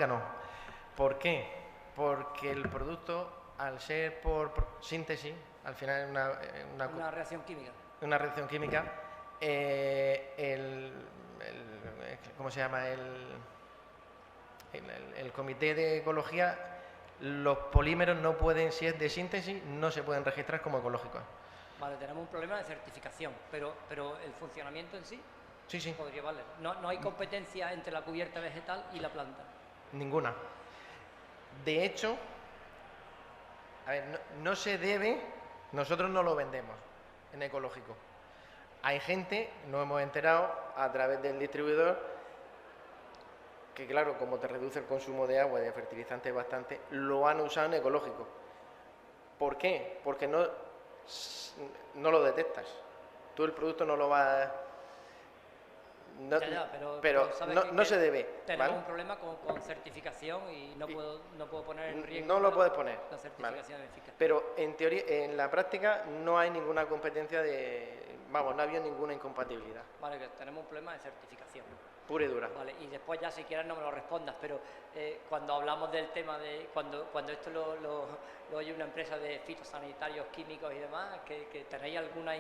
ecológica no. ¿Por qué? Porque el producto, al ser por síntesis, al final es una reacción química. Una reacción química, ¿cómo se llama? El comité de ecología, los polímeros no pueden, si es de síntesis, no se pueden registrar como ecológicos. Vale, tenemos un problema de certificación, pero el funcionamiento en sí, sí. podría valer. No hay competencia entre la cubierta vegetal y la planta. Ninguna. De hecho, a ver, no se debe, nosotros no lo vendemos en ecológico. Hay gente, nos hemos enterado a través del distribuidor, que claro, como te reduce el consumo de agua y de fertilizantes bastante, lo han usado en ecológico. ¿Por qué? Porque no lo detectas. Tú el producto no lo vas... pero no se debe. Tenemos ¿vale? un problema con certificación y no puedo poner en riesgo. No lo puedes poner. La certificación eficaz. Pero en teoría, en la práctica, no hay ninguna competencia no había ninguna incompatibilidad. Vale, que tenemos un problema de certificación. Pura y dura. Vale, y después ya si quieres no me lo respondas, pero cuando hablamos del tema de cuando esto lo oye una empresa de fitosanitarios, químicos y demás, que tenéis alguna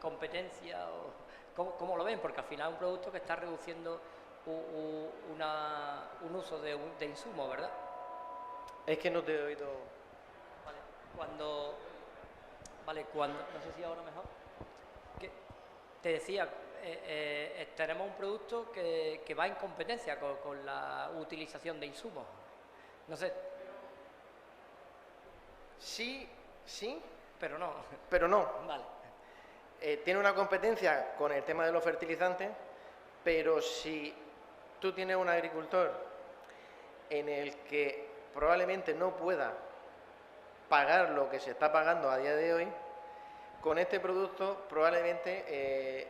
competencia o ¿cómo lo ven? Porque al final es un producto que está reduciendo un uso de insumo, ¿verdad? Es que no te he oído. Vale, cuando no sé si ahora mejor. Te decía, tenemos un producto que va en competencia con la utilización de insumos. No sé. Sí, pero no. Pero no. Vale. Tiene una competencia con el tema de los fertilizantes, pero si tú tienes un agricultor en el que probablemente no pueda pagar lo que se está pagando a día de hoy, con este producto probablemente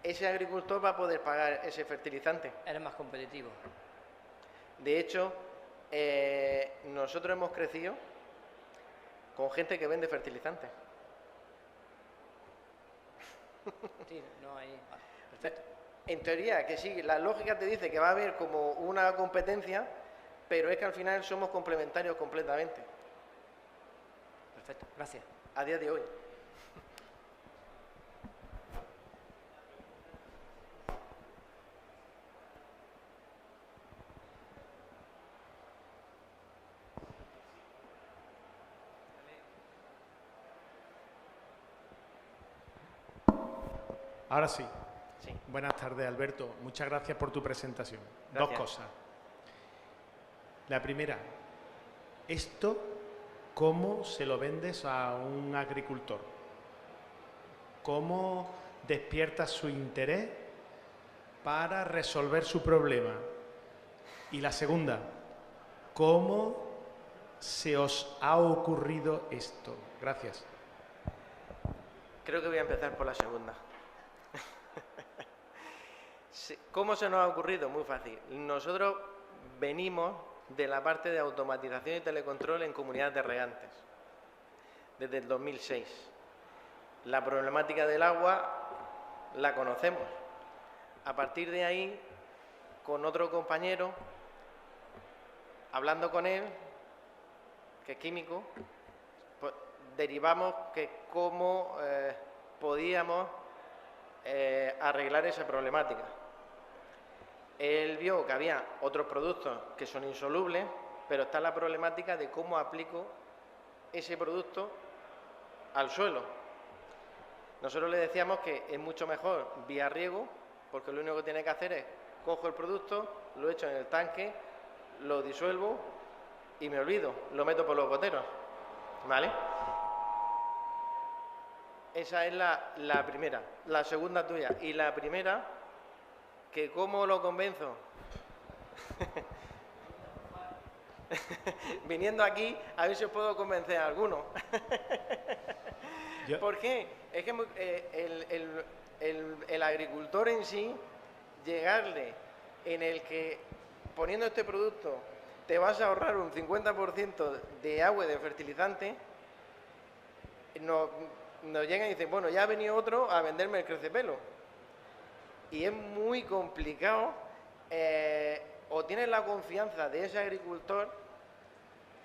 ese agricultor va a poder pagar ese fertilizante. Eres más competitivo. De hecho, nosotros hemos crecido con gente que vende fertilizantes. Sí, no hay... Perfecto. En teoría, que sí, la lógica te dice que va a haber como una competencia, pero es que al final somos complementarios completamente. Perfecto, gracias. A día de hoy. Ahora sí. Buenas tardes, Alberto. Muchas gracias por tu presentación. Gracias. Dos cosas. La primera, ¿esto cómo se lo vendes a un agricultor? ¿Cómo despiertas su interés para resolver su problema? Y la segunda, ¿cómo se os ha ocurrido esto? Gracias. Creo que voy a empezar por la segunda. ¿Cómo se nos ha ocurrido? Muy fácil. Nosotros venimos de la parte de automatización y telecontrol en comunidades de regantes, desde el 2006. La problemática del agua la conocemos. A partir de ahí, con otro compañero, hablando con él, que es químico, pues derivamos que cómo podíamos arreglar esa problemática. Él vio que había otros productos que son insolubles, pero está la problemática de cómo aplico ese producto al suelo. Nosotros le decíamos que es mucho mejor vía riego, porque lo único que tiene que hacer es cojo el producto, lo echo en el tanque, lo disuelvo y me olvido, lo meto por los goteros, ¿vale? Esa es la primera. La segunda tuya. Y la primera, que ¿cómo lo convenzo? Viniendo aquí, a ver si os puedo convencer a alguno. ¿Por qué? Es que el agricultor en sí, llegarle en el que poniendo este producto te vas a ahorrar un 50% de agua y de fertilizante, nos llegan y dicen, bueno, ya ha venido otro a venderme el crecepelo. Y es muy complicado o tienes la confianza de ese agricultor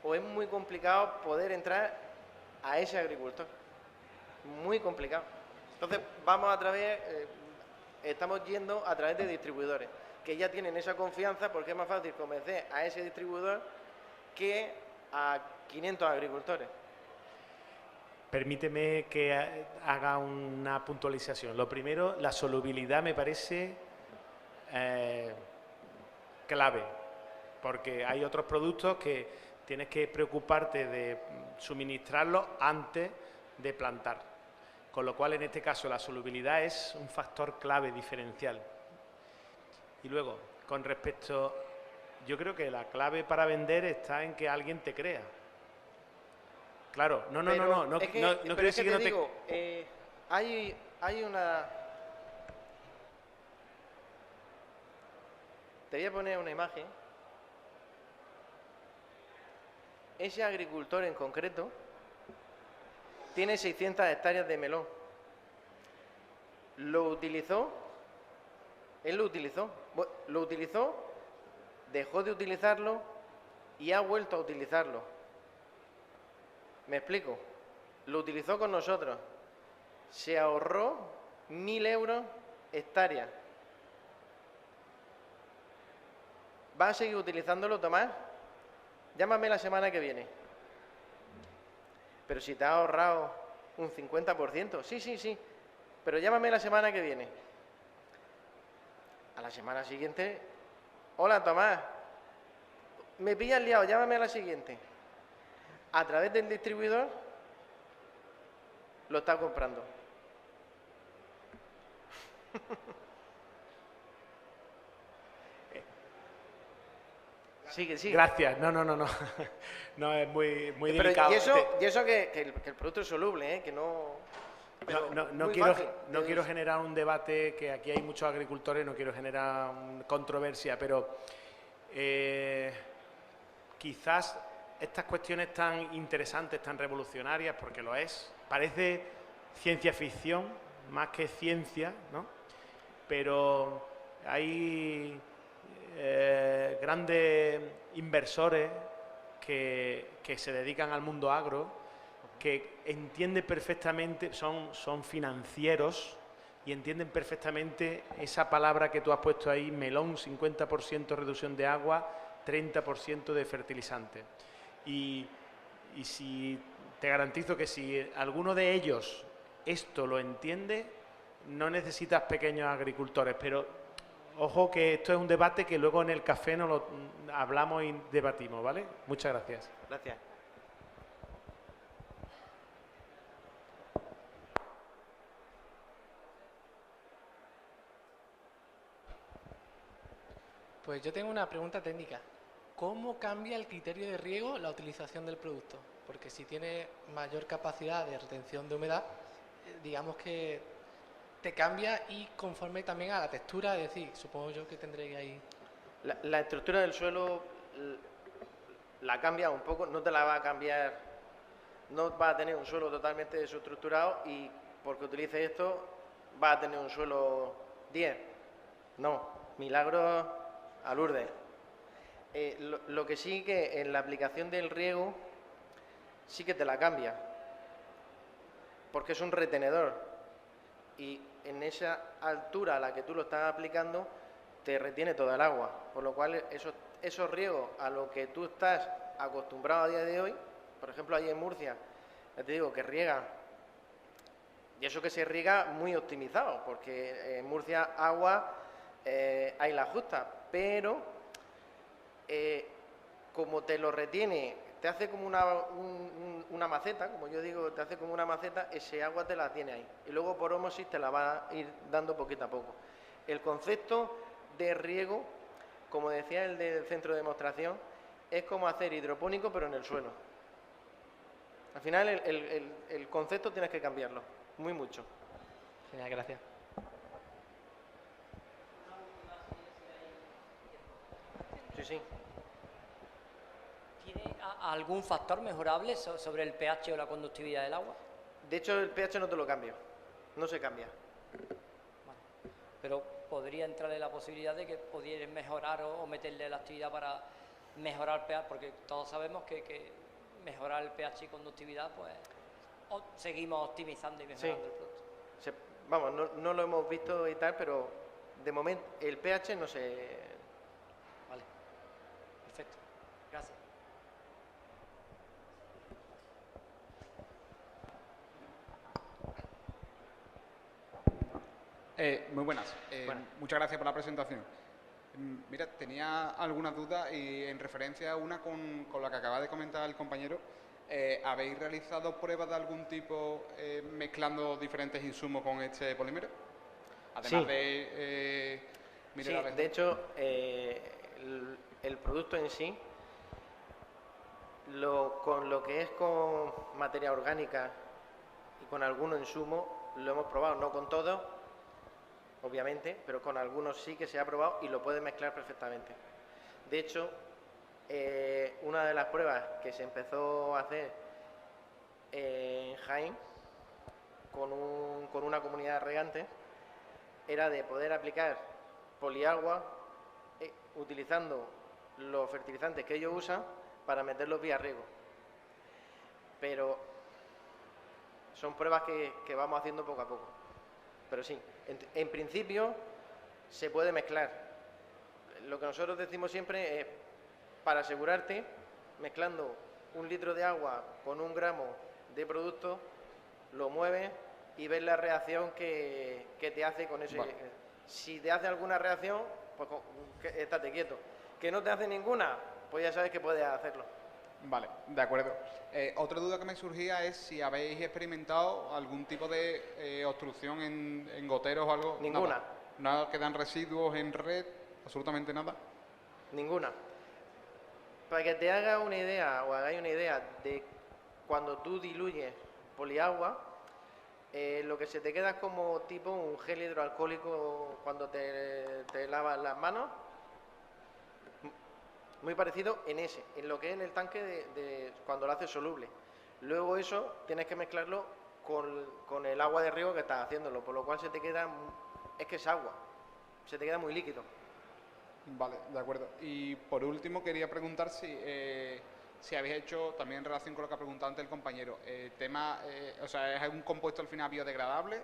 o es muy complicado poder entrar a ese agricultor. Muy complicado. Entonces vamos a través, estamos yendo a través de distribuidores que ya tienen esa confianza porque es más fácil convencer a ese distribuidor que a 500 agricultores. Permíteme que haga una puntualización. Lo primero, la solubilidad me parece clave, porque hay otros productos que tienes que preocuparte de suministrarlos antes de plantar. Con lo cual, en este caso, la solubilidad es un factor clave diferencial. Y luego, con respecto, yo creo que la clave para vender está en que alguien te crea. Claro, no quiero decir que no te... digo, hay una... Te voy a poner una imagen. Ese agricultor en concreto tiene 600 hectáreas de melón. Él lo utilizó, dejó de utilizarlo y ha vuelto a utilizarlo. ¿Me explico? Lo utilizó con nosotros. Se ahorró 1.000 euros hectárea. ¿Va a seguir utilizándolo, Tomás? Llámame la semana que viene. Pero si te has ahorrado un 50%. Sí. Pero llámame la semana que viene. A la semana siguiente. Hola, Tomás. Me pillas liado, llámame a la siguiente. A través del distribuidor lo está comprando. Sigue. Gracias. No. No, es muy Pero delicado. y eso que el producto es soluble, que no... No quiero generar un debate, que aquí hay muchos agricultores, no quiero generar controversia, pero quizás estas cuestiones tan interesantes, tan revolucionarias, porque lo es, parece ciencia ficción más que ciencia, ¿no? Pero hay grandes inversores que se dedican al mundo agro, que entienden perfectamente, son financieros y entienden perfectamente esa palabra que tú has puesto ahí, melón, 50% reducción de agua, 30% de fertilizante. Y si te garantizo que si alguno de ellos esto lo entiende, no necesitas pequeños agricultores, pero ojo que esto es un debate que luego en el café nos lo hablamos y debatimos, ¿vale? Muchas gracias. Gracias. Pues yo tengo una pregunta técnica. ¿Cómo cambia el criterio de riego la utilización del producto? Porque si tiene mayor capacidad de retención de humedad, digamos que te cambia y conforme también a la textura, es decir, supongo yo que tendréis ahí... La estructura del suelo la cambia un poco, no te la va a cambiar, no vas a tener un suelo totalmente desestructurado y porque utilices esto vas a tener un suelo 10. No, milagros a Lourdes. Lo que sí que en la aplicación del riego sí que te la cambia, porque es un retenedor y en esa altura a la que tú lo estás aplicando te retiene toda el agua, por lo cual esos riegos a lo que tú estás acostumbrado a día de hoy, por ejemplo allí en Murcia, ya te digo que riega, y eso que se riega muy optimizado, porque en Murcia agua hay la justa, pero como te lo retiene, te hace como una maceta, como yo digo, te hace como una maceta, ese agua te la tiene ahí. Y luego por ósmosis te la va a ir dando poquito a poco. El concepto de riego, como decía el del centro de demostración, es como hacer hidropónico pero en el suelo. Al final el concepto tienes que cambiarlo, muy mucho. Genial, gracias. Sí. ¿Tiene algún factor mejorable sobre el pH o la conductividad del agua? De hecho, el pH no te lo cambio, no se cambia. Vale. Pero podría entrarle la posibilidad de que pudieran mejorar o meterle la actividad para mejorar el pH, porque todos sabemos que mejorar el pH y conductividad, pues seguimos optimizando y mejorando el producto. Vamos, no lo hemos visto y tal, pero de momento el pH no se... Vale, perfecto, gracias. Muy buenas. Muchas gracias por la presentación. Mira, tenía algunas dudas y en referencia a una con la que acaba de comentar el compañero, ¿habéis realizado pruebas de algún tipo mezclando diferentes insumos con este polímero? Además de minerales. Sí, de hecho, el producto en sí, con lo que es con materia orgánica y con algunos insumos, lo hemos probado, no con todos, obviamente, pero con algunos sí que se ha probado y lo puede mezclar perfectamente. De hecho, una de las pruebas que se empezó a hacer en Jaén con una comunidad de regantes era de poder aplicar poliagua utilizando los fertilizantes que ellos usan para meterlos vía riego. Pero son pruebas que vamos haciendo poco a poco. Pero sí, en principio se puede mezclar. Lo que nosotros decimos siempre es, para asegurarte, mezclando 1 litro de agua con 1 gramo de producto, lo mueves y ves la reacción que te hace con ese. Vale. Si te hace alguna reacción, pues estate quieto. Que no te hace ninguna, pues ya sabes que puedes hacerlo. Vale, de acuerdo. Otra duda que me surgía es si habéis experimentado algún tipo de obstrucción en goteros o algo. Ninguna. Nada quedan residuos en red, absolutamente nada. Ninguna. Para que te hagas una idea o hagáis una idea de cuando tú diluyes poliagua, lo que se te queda es como tipo un gel hidroalcohólico cuando te lavas las manos. Muy parecido en lo que es en el tanque de cuando lo haces soluble. Luego eso tienes que mezclarlo con el agua de riego que estás haciéndolo, por lo cual se te queda, es que es agua, se te queda muy líquido. Vale, de acuerdo. Y por último quería preguntar si habéis hecho, también en relación con lo que ha preguntado antes el compañero, o sea, ¿es un compuesto al final biodegradable?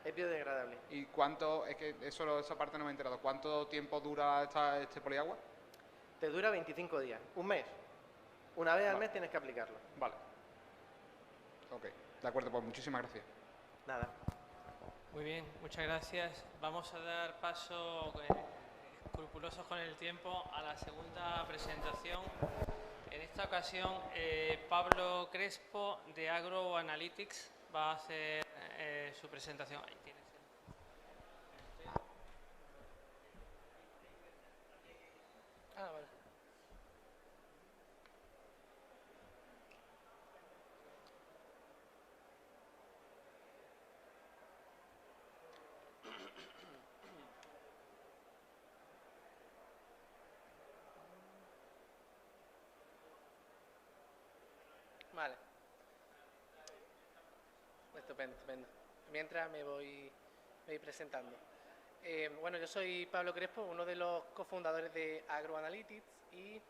Es biodegradable. ¿Y cuánto, es que esa parte no me he enterado, cuánto tiempo dura este poliagua? Te dura 25 días, un mes. Una vez al mes tienes que aplicarlo. Vale. Ok, de acuerdo, pues muchísimas gracias. Nada. Muy bien, muchas gracias. Vamos a dar paso, escrupulosos con el tiempo, a la segunda presentación. En esta ocasión, Pablo Crespo, de AgroAnalytics, va a hacer su presentación. Ahí tienes. Vale. Vale. Estupendo, estupendo. Mientras me voy presentando. Bueno, yo soy Pablo Crespo, uno de los cofundadores de AgroAnalytics, y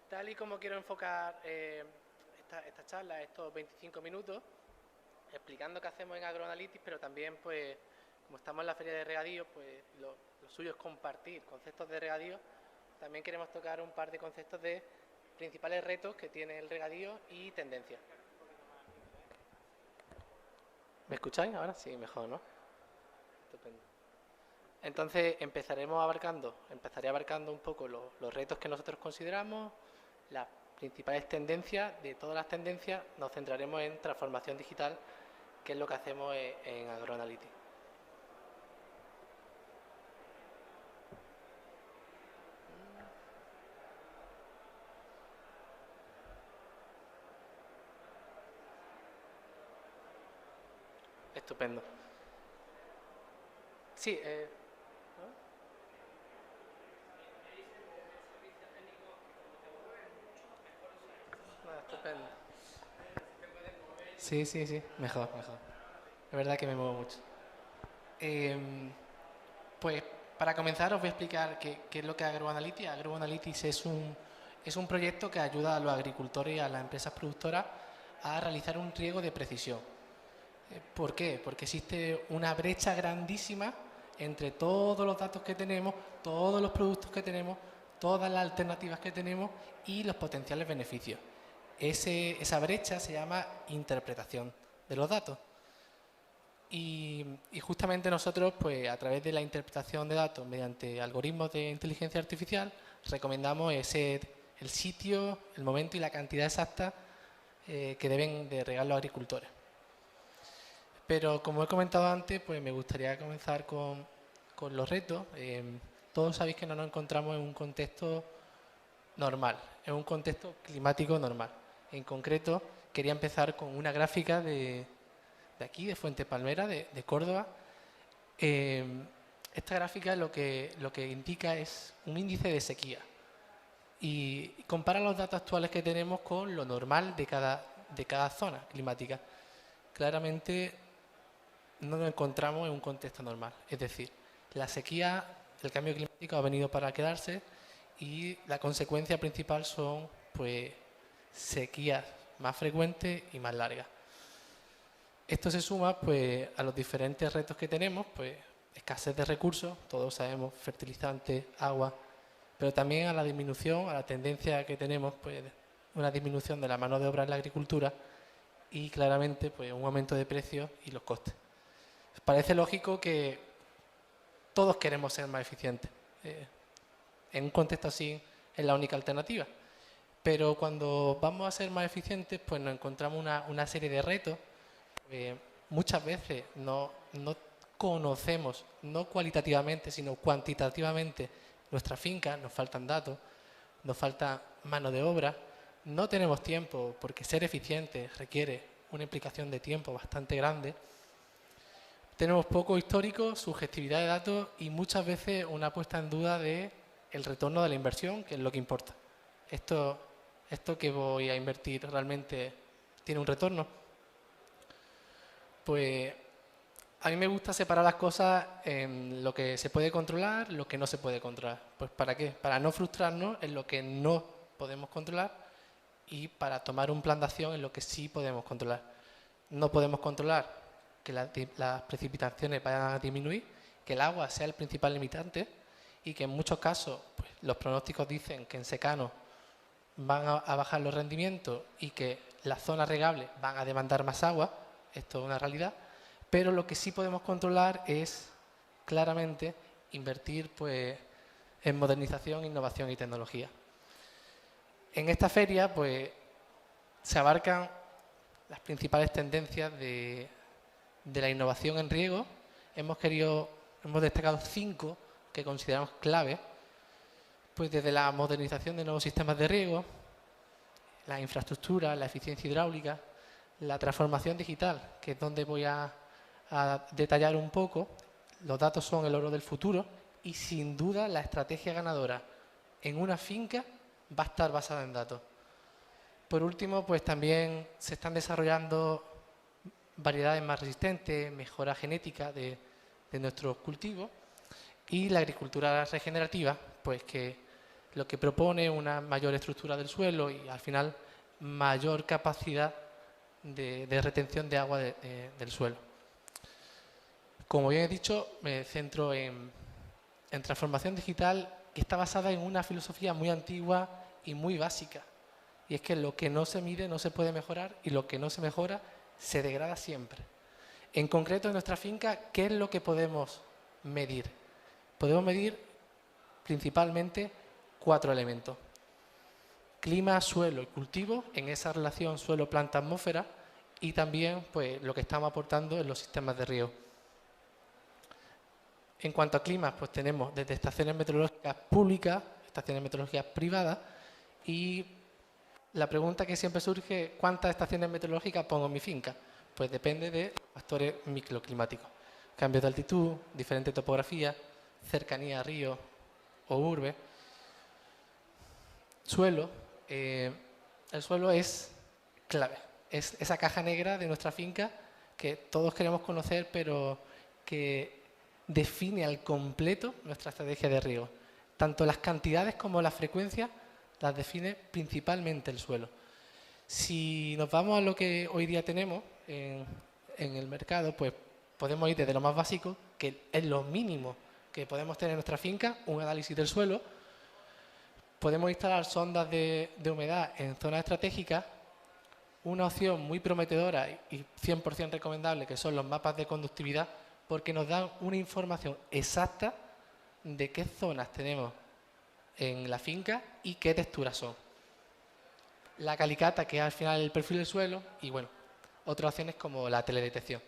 tal y como quiero enfocar esta charla, estos 25 minutos, explicando qué hacemos en AgroAnalytics, pero también, pues, como estamos en la feria de regadío, pues lo suyo es compartir conceptos de regadío. También queremos tocar un par de conceptos de principales retos que tiene el regadío y tendencias. ¿Me escucháis ahora? Sí, mejor, ¿no? Estupendo. Entonces empezaré abarcando un poco los retos que nosotros consideramos, las principales tendencias. De todas las tendencias nos centraremos en transformación digital, que es lo que hacemos en AgroAnalytics. Estupendo. Sí, estupendo. Sí, mejor. Es verdad que me muevo mucho. Pues para comenzar os voy a explicar qué es lo que es AgroAnalytics. AgroAnalytics es un proyecto que ayuda a los agricultores y a las empresas productoras a realizar un riego de precisión. ¿Por qué? Porque existe una brecha grandísima entre todos los datos que tenemos, todos los productos que tenemos, todas las alternativas que tenemos y los potenciales beneficios. Esa brecha se llama interpretación de los datos. Y justamente nosotros, pues a través de la interpretación de datos mediante algoritmos de inteligencia artificial, recomendamos el sitio, el momento y la cantidad exacta que deben de regar los agricultores. Pero como he comentado antes, pues me gustaría comenzar con los retos. Todos sabéis que no nos encontramos en un contexto normal, en un contexto climático normal. En concreto, quería empezar con una gráfica de aquí, de Fuente Palmera, de Córdoba. Esta gráfica lo que indica es un índice de sequía y compara los datos actuales que tenemos con lo normal de cada zona climática. Claramente no nos encontramos en un contexto normal, es decir, la sequía, el cambio climático ha venido para quedarse y la consecuencia principal son pues sequías más frecuentes y más largas. Esto se suma pues a los diferentes retos que tenemos, pues escasez de recursos, todos sabemos, fertilizantes, agua, pero también a la disminución, a la tendencia que tenemos, pues una disminución de la mano de obra en la agricultura y claramente pues un aumento de precios y los costes. Parece lógico que todos queremos ser más eficientes. En un contexto así es la única alternativa. Pero cuando vamos a ser más eficientes, pues nos encontramos una serie de retos. Muchas veces no conocemos, no cualitativamente, sino cuantitativamente, nuestra finca, nos faltan datos, nos falta mano de obra, no tenemos tiempo, porque ser eficiente requiere una implicación de tiempo bastante grande. Tenemos poco histórico, subjetividad de datos y muchas veces una puesta en duda del retorno de la inversión, que es lo que importa. ¿Esto que voy a invertir realmente tiene un retorno? Pues a mí me gusta separar las cosas en lo que se puede controlar, lo que no se puede controlar. Pues ¿para qué? Para no frustrarnos en lo que no podemos controlar y para tomar un plan de acción en lo que sí podemos controlar. No podemos controlar que las precipitaciones vayan a disminuir, que el agua sea el principal limitante y que en muchos casos pues, los pronósticos dicen que en secano van a bajar los rendimientos y que las zonas regables van a demandar más agua. Esto es una realidad, pero lo que sí podemos controlar es claramente invertir pues, en modernización, innovación y tecnología. En esta feria pues, se abarcan las principales tendencias de la innovación en riego. Hemos destacado 5 que consideramos clave, pues desde la modernización de nuevos sistemas de riego, la infraestructura, la eficiencia hidráulica, la transformación digital, que es donde voy a detallar un poco. Los datos son el oro del futuro y sin duda la estrategia ganadora en una finca va a estar basada en datos. Por último, pues también se están desarrollando variedades más resistentes, mejora genética de nuestros cultivos y la agricultura regenerativa, pues que lo que propone una mayor estructura del suelo y al final mayor capacidad de retención de agua del suelo. Como bien he dicho, me centro en transformación digital que está basada en una filosofía muy antigua y muy básica. Y es que lo que no se mide no se puede mejorar y lo que no se mejora se degrada siempre. En concreto, en nuestra finca, ¿qué es lo que podemos medir? Podemos medir principalmente 4 elementos. Clima, suelo y cultivo, en esa relación suelo, planta, atmósfera, y también pues, lo que estamos aportando en los sistemas de riego. En cuanto a clima, pues tenemos desde estaciones meteorológicas públicas, estaciones meteorológicas privadas, y la pregunta que siempre surge, ¿cuántas estaciones meteorológicas pongo en mi finca? Pues depende de factores microclimáticos. Cambios de altitud, diferente topografía, cercanía a ríos o urbe. Suelo. El suelo es clave. Es esa caja negra de nuestra finca que todos queremos conocer, pero que define al completo nuestra estrategia de riego. Tanto las cantidades como la frecuencia las define principalmente el suelo. Si nos vamos a lo que hoy día tenemos en el mercado, pues podemos ir desde lo más básico, que es lo mínimo que podemos tener en nuestra finca, un análisis del suelo. Podemos instalar sondas de humedad en zonas estratégicas. Una opción muy prometedora y 100% recomendable, que son los mapas de conductividad, porque nos dan una información exacta de qué zonas tenemos en la finca y qué texturas son. La calicata, que es al final el perfil del suelo, y bueno, otras opciones como la teledetección.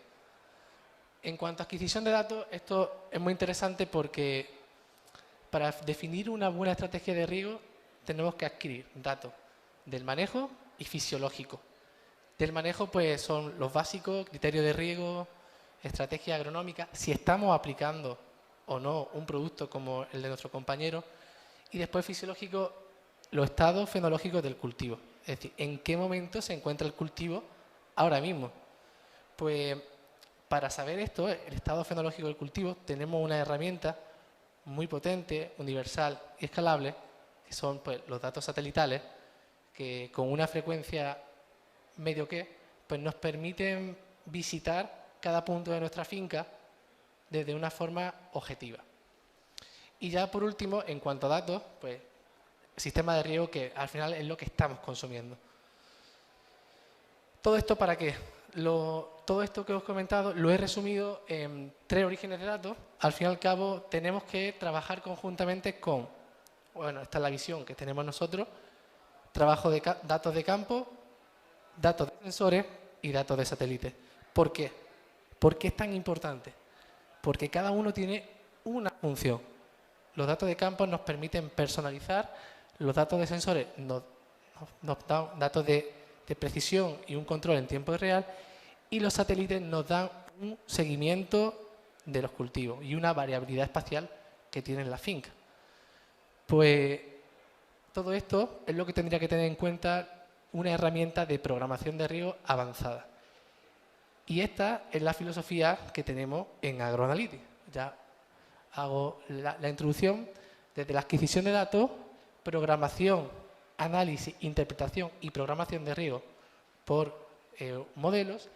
En cuanto a adquisición de datos, esto es muy interesante porque para definir una buena estrategia de riego tenemos que adquirir datos del manejo y fisiológico. Del manejo pues son los básicos, criterios de riego, estrategia agronómica, si estamos aplicando o no un producto como el de nuestro compañero, y después fisiológico, los estados fenológicos del cultivo. Es decir, en qué momento se encuentra el cultivo ahora mismo. Pues para saber esto, el estado fenológico del cultivo, tenemos una herramienta muy potente, universal y escalable, que son pues, los datos satelitales, que con una frecuencia medio que, pues nos permiten visitar cada punto de nuestra finca desde una forma objetiva. Y ya por último, en cuanto a datos, pues sistema de riego, que al final es lo que estamos consumiendo. ¿Todo esto para qué? Todo esto que os he comentado lo he resumido en 3 orígenes de datos. Al fin y al cabo tenemos que trabajar conjuntamente con, bueno, esta es la visión que tenemos nosotros, trabajo de datos de campo, datos de sensores y datos de satélite. ¿Por qué? ¿Por qué es tan importante? Porque cada uno tiene una función. Los datos de campo nos permiten personalizar, los datos de sensores nos dan datos de precisión y un control en tiempo real, y los satélites nos dan un seguimiento de los cultivos y una variabilidad espacial que tiene la finca. Pues todo esto es lo que tendría que tener en cuenta una herramienta de programación de riego avanzada. Y esta es la filosofía que tenemos en AgroAnalytics. Ya hago la introducción desde la adquisición de datos, programación, análisis, interpretación y programación de riego por modelos,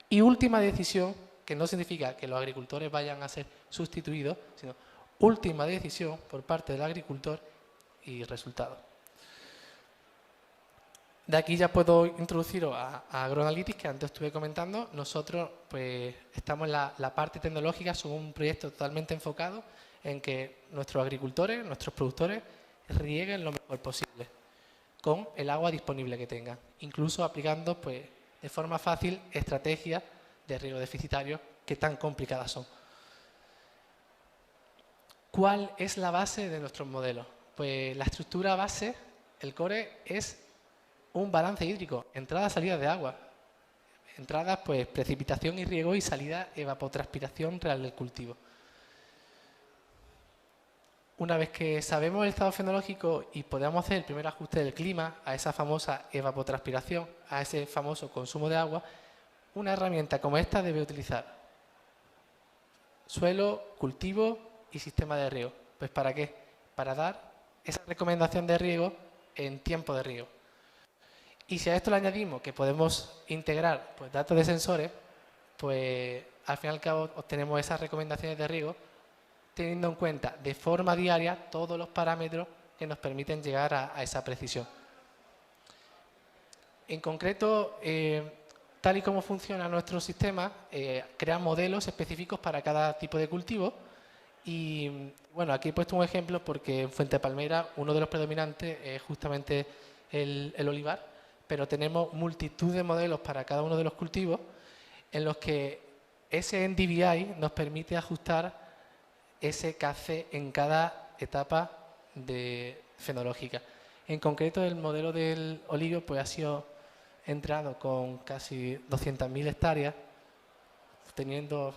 y última decisión, que no significa que los agricultores vayan a ser sustituidos, sino última decisión por parte del agricultor y resultado. De aquí ya puedo introduciros a AgroAnalytics, que antes estuve comentando. Nosotros pues estamos en la parte tecnológica, somos un proyecto totalmente enfocado en que nuestros agricultores, nuestros productores, rieguen lo mejor posible con el agua disponible que tengan, incluso aplicando pues de forma fácil estrategias de riego deficitario que tan complicadas son. ¿Cuál es la base de nuestros modelos? Pues la estructura base, el core, es un balance hídrico, entradas, salidas de agua. Entradas, pues precipitación y riego, y salida, evapotranspiración real del cultivo. Una vez que sabemos el estado fenológico y podemos hacer el primer ajuste del clima a esa famosa evapotranspiración, a ese famoso consumo de agua, una herramienta como esta debe utilizar suelo, cultivo y sistema de riego. Pues ¿para qué? Para dar esa recomendación de riego en tiempo de riego. Y si a esto le añadimos que podemos integrar pues, datos de sensores, pues al fin y al cabo obtenemos esas recomendaciones de riego, teniendo en cuenta de forma diaria todos los parámetros que nos permiten llegar a esa precisión. En concreto, tal y como funciona nuestro sistema, crea modelos específicos para cada tipo de cultivo. Y bueno, aquí he puesto un ejemplo porque en Fuente Palmera uno de los predominantes es justamente el olivar, pero tenemos multitud de modelos para cada uno de los cultivos en los que ese NDVI nos permite ajustar ese KC en cada etapa fenológica. En concreto, el modelo del olivo pues, ha sido entrenado con casi 200.000 hectáreas, teniendo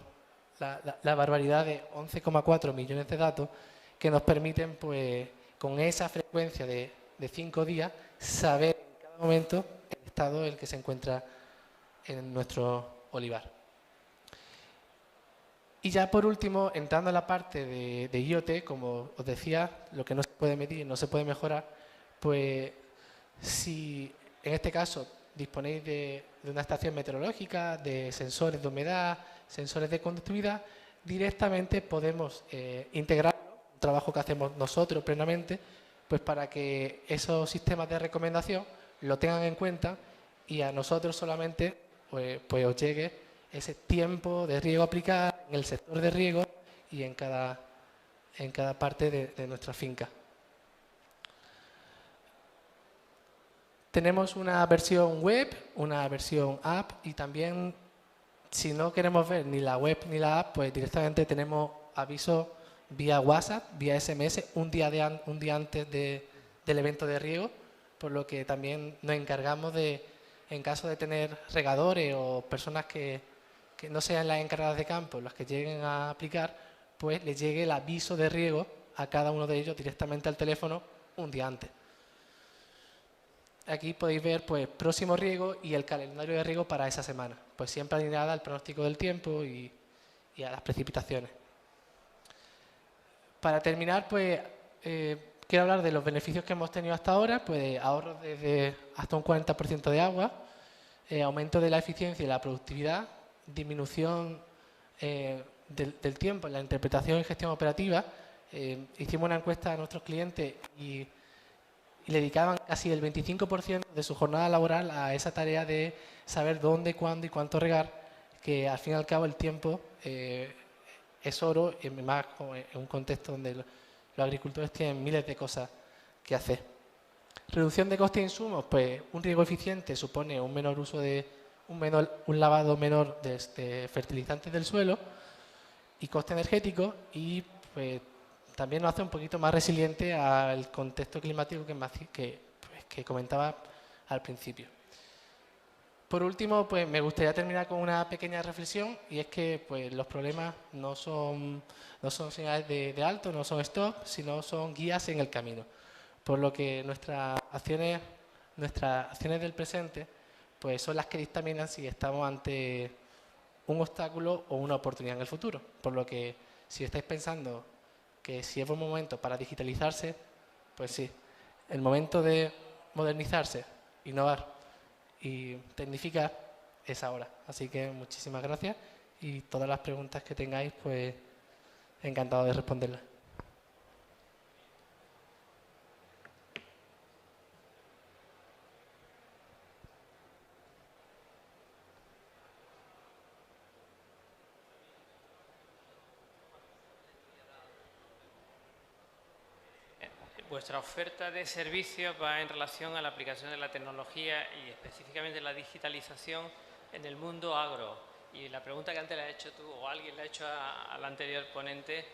la barbaridad de 11,4 millones de datos que nos permiten, pues, con esa frecuencia de 5 días, saber en cada momento el estado en el que se encuentra en nuestro olivar. Y ya por último, entrando a la parte de IoT, como os decía, lo que no se puede medir no se puede mejorar, pues si en este caso disponéis de una estación meteorológica, de sensores de humedad, sensores de conductividad, directamente podemos integrar un trabajo que hacemos nosotros plenamente, pues para que esos sistemas de recomendación lo tengan en cuenta y a nosotros solamente pues os llegue ese tiempo de riego a aplicar en el sector de riego y en cada parte de nuestra finca. Tenemos una versión web, una versión app y también, si no queremos ver ni la web ni la app, pues directamente tenemos avisos vía WhatsApp, vía SMS, un día antes del evento de riego, por lo que también nos encargamos de, en caso de tener regadores o personas que no sean las encargadas de campo, las que lleguen a aplicar, pues les llegue el aviso de riego a cada uno de ellos directamente al teléfono un día antes. Aquí podéis ver pues próximo riego y el calendario de riego para esa semana, pues siempre alineada al pronóstico del tiempo y a las precipitaciones. Para terminar, pues quiero hablar de los beneficios que hemos tenido hasta ahora, pues ahorros desde hasta un 40% de agua, aumento de la eficiencia y la productividad, disminución del tiempo en la interpretación y gestión operativa. Hicimos una encuesta a nuestros clientes y le dedicaban casi el 25% de su jornada laboral a esa tarea de saber dónde, cuándo y cuánto regar, que al fin y al cabo el tiempo es oro, y más en un contexto donde los agricultores tienen miles de cosas que hacer. Reducción de costes e insumos, pues un riego eficiente supone un menor uso de un lavado menor de fertilizantes del suelo y coste energético, y pues también nos hace un poquito más resiliente al contexto climático que comentaba al principio. Por último, pues me gustaría terminar con una pequeña reflexión, y es que pues, los problemas no son señales de alto, no son stop, sino son guías en el camino. Por lo que nuestras acciones del presente pues, son las que dictaminan si estamos ante un obstáculo o una oportunidad en el futuro. Por lo que si estáis pensando que si es buen momento para digitalizarse, pues sí, el momento de modernizarse, innovar y tecnificar es ahora. Así que muchísimas gracias y todas las preguntas que tengáis, pues encantado de responderlas. Vuestra oferta de servicios va en relación a la aplicación de la tecnología y específicamente la digitalización en el mundo agro. Y la pregunta que antes le has hecho tú o alguien le ha hecho al anterior ponente,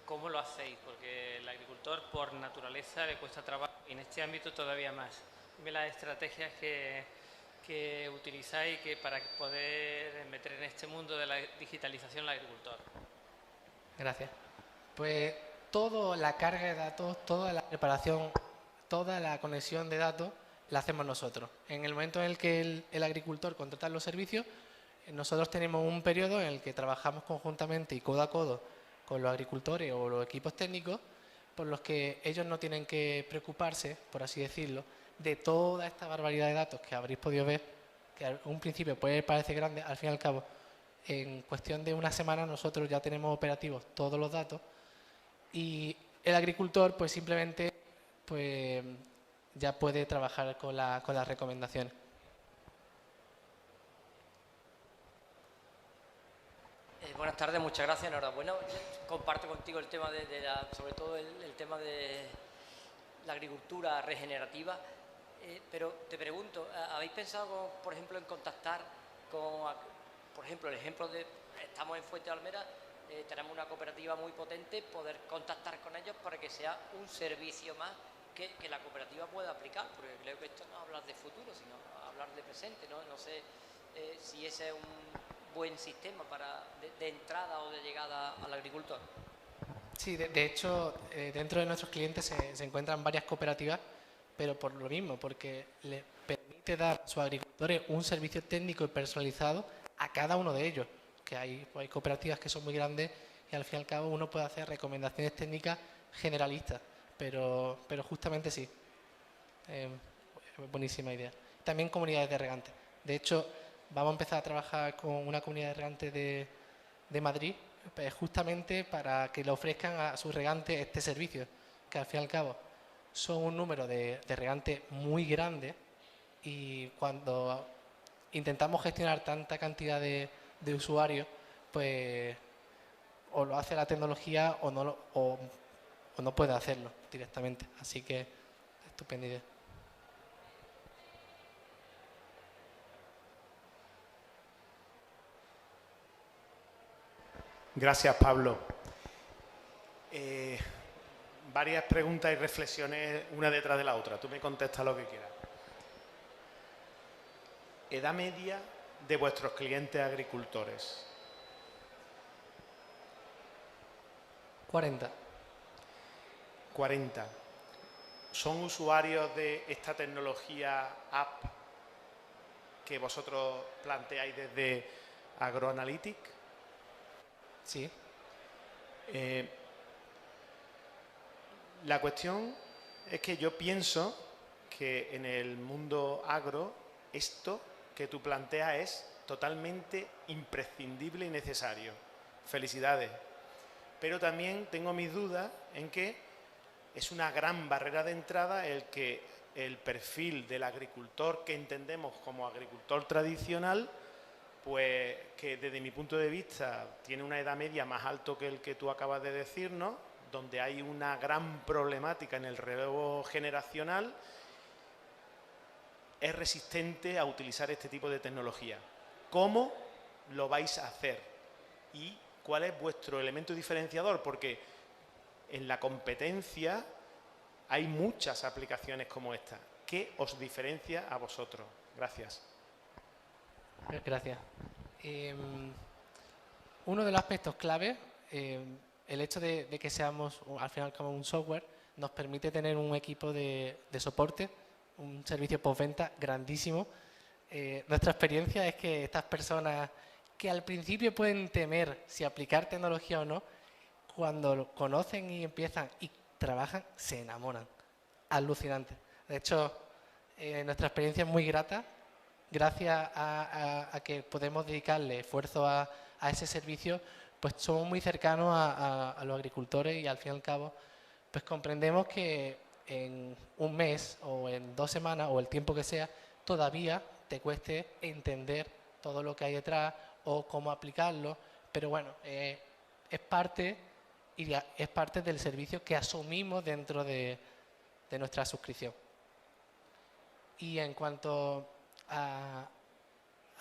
¿cómo lo hacéis? Porque el agricultor por naturaleza le cuesta trabajo y en este ámbito todavía más. Dime las estrategias que utilizáis para poder meter en este mundo de la digitalización al agricultor. Gracias. Pues toda la carga de datos, toda la preparación, toda la conexión de datos la hacemos nosotros. En el momento en el que el agricultor contrata los servicios, nosotros tenemos un periodo en el que trabajamos conjuntamente y codo a codo con los agricultores o los equipos técnicos, por los que ellos no tienen que preocuparse, por así decirlo, de toda esta barbaridad de datos que habréis podido ver, que a un principio puede parecer grande, al fin y al cabo, en cuestión de una semana nosotros ya tenemos operativos todos los datos. Y el agricultor pues simplemente pues, ya puede trabajar con las recomendaciones. Buenas tardes, muchas gracias, enhorabuena. Comparto contigo el tema sobre todo el tema de la agricultura regenerativa, pero te pregunto, ¿habéis pensado, por ejemplo, en contactar con, por ejemplo, el ejemplo de, estamos en Fuente de Almera, tenemos una cooperativa muy potente, poder contactar con ellos para que sea un servicio más que la cooperativa pueda aplicar? Porque creo que esto no es hablar de futuro, sino hablar de presente, ¿no? No sé si ese es un buen sistema de entrada o de llegada al agricultor. Sí, de hecho, dentro de nuestros clientes se encuentran varias cooperativas, pero por lo mismo, porque les permite dar a sus agricultores un servicio técnico y personalizado a cada uno de ellos, porque hay cooperativas que son muy grandes y al fin y al cabo uno puede hacer recomendaciones técnicas generalistas, pero justamente sí. Buenísima idea. También comunidades de regantes. De hecho, vamos a empezar a trabajar con una comunidad de regantes de Madrid, pues justamente para que le ofrezcan a sus regantes este servicio, que al fin y al cabo son un número de regantes muy grande, y cuando intentamos gestionar tanta cantidad de usuarios, pues o lo hace la tecnología o no puede hacerlo directamente. Así que estupenda idea. Gracias, Pablo. Varias preguntas y reflexiones una detrás de la otra. Tú me contestas lo que quieras. Edad media de vuestros clientes agricultores. 40. 40. ¿Son usuarios de esta tecnología app que vosotros planteáis desde Agroanalytic? Sí. La cuestión es que yo pienso que en el mundo agro esto que tú planteas es totalmente imprescindible y necesario. Felicidades. Pero también tengo mis dudas en que es una gran barrera de entrada el que el perfil del agricultor que entendemos como agricultor tradicional, pues que desde mi punto de vista tiene una edad media más alto que el que tú acabas de decirnos, donde hay una gran problemática en el relevo generacional, es resistente a utilizar este tipo de tecnología. ¿Cómo lo vais a hacer? ¿Y cuál es vuestro elemento diferenciador? Porque en la competencia hay muchas aplicaciones como esta. ¿Qué os diferencia a vosotros? Gracias. Gracias. Uno de los aspectos clave, el hecho de que seamos al final como un software, nos permite tener un equipo de soporte, un servicio postventa grandísimo. Nuestra experiencia es que estas personas que al principio pueden temer si aplicar tecnología o no, cuando lo conocen y empiezan y trabajan, se enamoran. Alucinante. De hecho, nuestra experiencia es muy grata, gracias a que podemos dedicarle esfuerzo a ese servicio, pues somos muy cercanos a los agricultores y al fin y al cabo pues comprendemos que en un mes o en 2 semanas o el tiempo que sea, todavía te cueste entender todo lo que hay detrás o cómo aplicarlo, pero bueno, es parte del servicio que asumimos dentro de nuestra suscripción. Y en cuanto a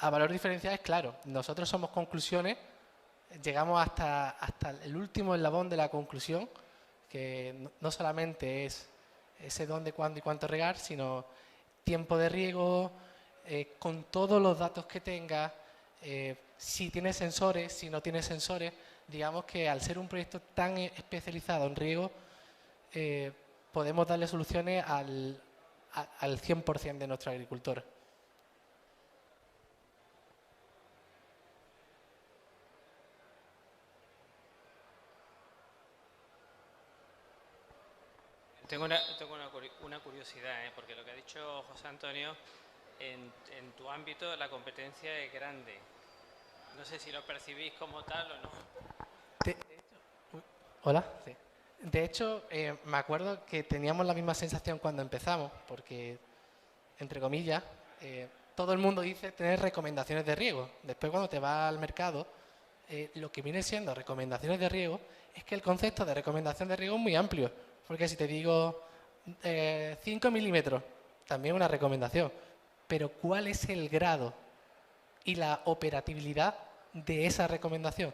valor diferencial, es claro, nosotros somos conclusiones, llegamos hasta el último eslabón de la conclusión, que no solamente es ese dónde, cuándo y cuánto regar, sino tiempo de riego, con todos los datos que tenga, si tiene sensores, si no tiene sensores. Digamos que al ser un proyecto tan especializado en riego, podemos darle soluciones al 100% de nuestros agricultores. Tengo una curiosidad, porque lo que ha dicho José Antonio, en tu ámbito la competencia es grande. No sé si lo percibís como tal o no. Hola. Sí. De hecho, me acuerdo que teníamos la misma sensación cuando empezamos, porque, entre comillas, todo el mundo dice tener recomendaciones de riego. Después, cuando te vas al mercado, lo que viene siendo recomendaciones de riego es que el concepto de recomendación de riego es muy amplio. Porque si te digo 5 milímetros, también una recomendación. Pero ¿cuál es el grado y la operatividad de esa recomendación?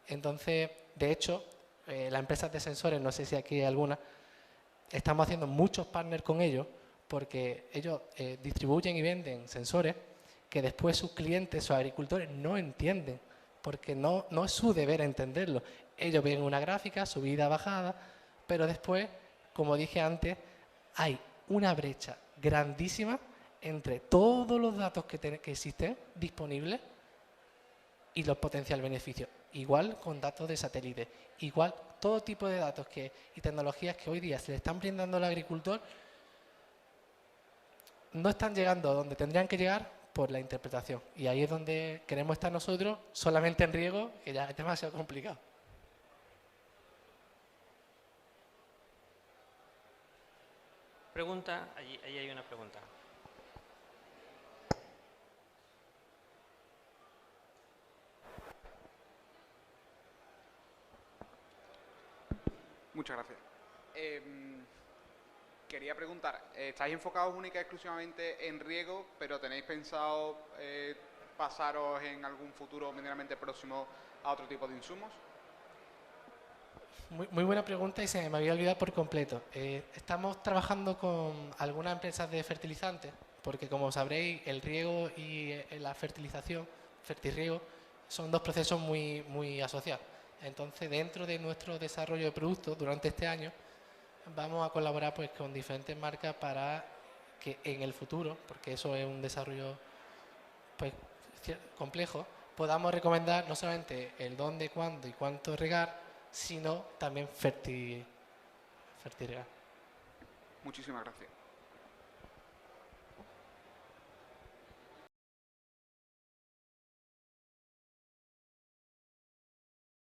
Entonces, de hecho, las empresas de sensores, no sé si aquí hay alguna, estamos haciendo muchos partners con ellos porque ellos distribuyen y venden sensores que después sus clientes, sus agricultores no entienden, porque no es su deber entenderlo. Ellos ven una gráfica, subida, bajada, pero después, como dije antes, hay una brecha grandísima entre todos los datos que existen disponibles y los potencial beneficios. Igual con datos de satélite, igual todo tipo de datos y tecnologías que hoy día se le están brindando al agricultor no están llegando a donde tendrían que llegar por la interpretación. Y ahí es donde queremos estar nosotros, solamente en riego, que ya es demasiado complicado. Pregunta, allí hay una pregunta. Muchas gracias. Quería preguntar, ¿estáis enfocados única y exclusivamente en riego, pero tenéis pensado pasaros en algún futuro medianamente próximo a otro tipo de insumos? Muy buena pregunta y se me había olvidado por completo. Estamos trabajando con algunas empresas de fertilizantes, porque como sabréis, el riego y la fertilización, fertirriego, son dos procesos muy asociados. Entonces, dentro de nuestro desarrollo de productos durante este año, vamos a colaborar pues con diferentes marcas para que en el futuro, porque eso es un desarrollo pues complejo, podamos recomendar no solamente el dónde, cuándo y cuánto regar, sino también fertirrigar. Muchísimas gracias.